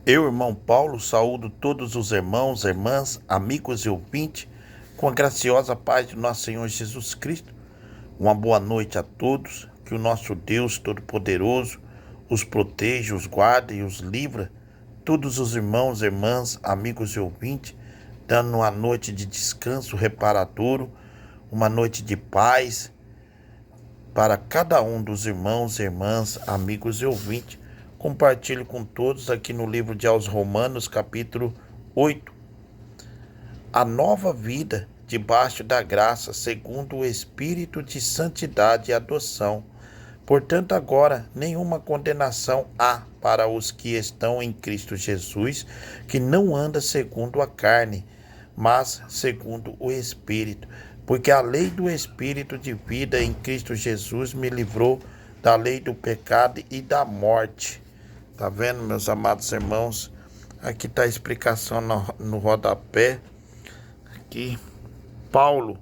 Eu, irmão Paulo, saúdo todos os irmãos, irmãs, amigos e ouvintes, com a graciosa paz de nosso Senhor Jesus Cristo. Uma boa noite a todos, que o nosso Deus Todo-Poderoso os proteja, os guarde e os livra, todos os irmãos, irmãs, amigos e ouvintes, dando uma noite de descanso reparadouro, uma noite de paz para cada um dos irmãos, irmãs, amigos e ouvintes. Compartilho com todos aqui no livro de aos Romanos, capítulo 8. A nova vida debaixo da graça, segundo o Espírito de santidade e adoção. Portanto, agora nenhuma condenação há para os que estão em Cristo Jesus, que não anda segundo a carne, mas segundo o Espírito. Porque a lei do Espírito de vida em Cristo Jesus me livrou da lei do pecado e da morte. Tá vendo, meus amados irmãos? Aqui está a explicação no rodapé. Aqui, Paulo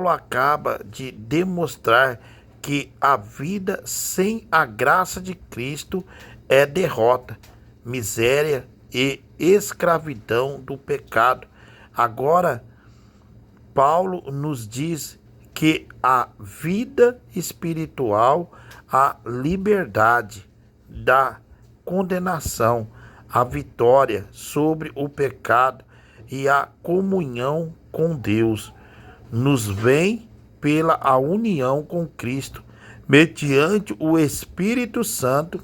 acaba de demonstrar que a vida sem a graça de Cristo é derrota, miséria e escravidão do pecado. Agora, Paulo nos diz que a vida espiritual, a liberdade da condenação, a vitória sobre o pecado e a comunhão com Deus nos vem pela a união com Cristo, mediante o Espírito Santo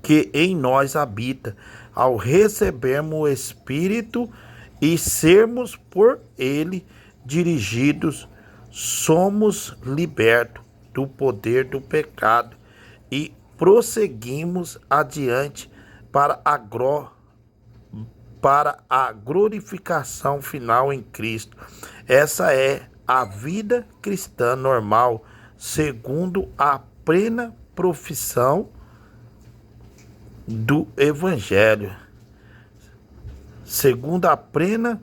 que em nós habita. Ao recebermos o Espírito e sermos por ele dirigidos, somos libertos do poder do pecado e prosseguimos adiante para a glorificação final em Cristo. Essa é a vida cristã normal, segundo a plena profissão do Evangelho. Segundo a plena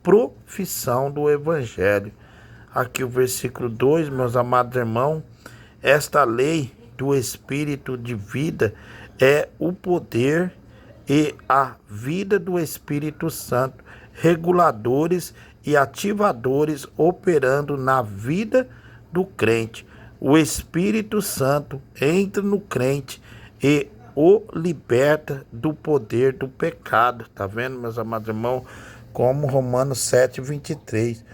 profissão do Evangelho. Aqui o versículo 2, meus amados irmãos, esta lei do Espírito de vida é o poder e a vida do Espírito Santo, reguladores e ativadores operando na vida do crente. O Espírito Santo entra no crente e o liberta do poder do pecado. Tá vendo, meus amados irmãos? Como Romanos 7:23.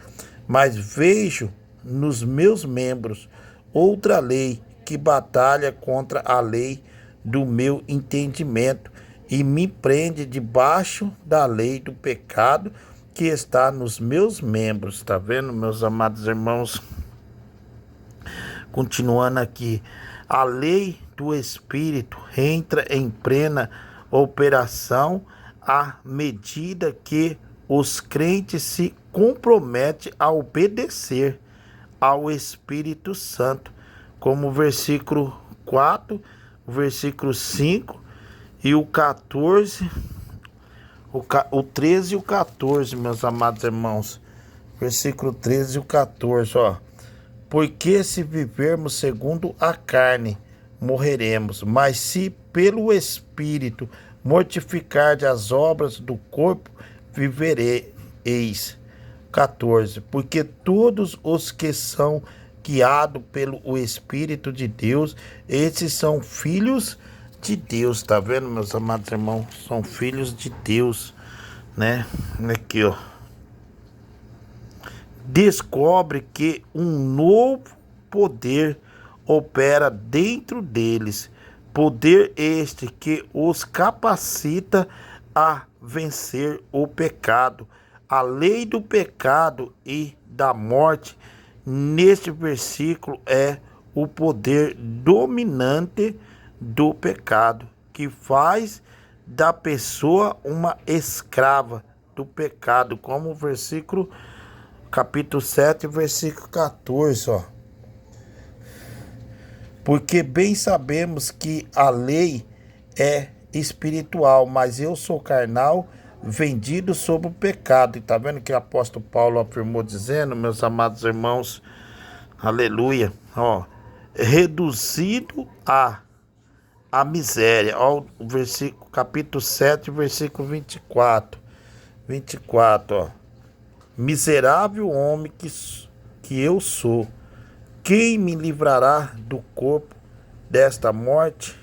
Mas vejo nos meus membros outra lei que batalha contra a lei do meu entendimento e me prende debaixo da lei do pecado que está nos meus membros. Tá vendo, meus amados irmãos? Continuando aqui, a lei do Espírito entra em plena operação à medida que os crentes se comprometem a obedecer ao Espírito Santo, como o versículo 4, o versículo 5 e o 14, o 13 e o 14, meus amados irmãos. Versículo 13 e o 14, ó. Porque se vivermos segundo a carne, morreremos. Mas se pelo Espírito mortificardes as obras do corpo, vivereis. 14. Porque todos os que são guiados pelo Espírito de Deus, esses são filhos de Deus. Tá vendo, meus amados irmãos? São filhos de Deus, né? Aqui, ó. Descobre que um novo poder opera dentro deles, poder este que os capacita a vencer o pecado. A lei do pecado e da morte, neste versículo, é o poder dominante do pecado, que faz da pessoa uma escrava do pecado, como o versículo capítulo 7, versículo 14, ó. Porque bem sabemos que a lei é espiritual, mas eu sou carnal, vendido sob o pecado. E tá vendo que o apóstolo Paulo afirmou dizendo, meus amados irmãos, aleluia, ó, reduzido a a miséria. Ó, o versículo, capítulo 7, versículo 24. 24, ó. Miserável homem que eu sou, quem me livrará do corpo desta morte?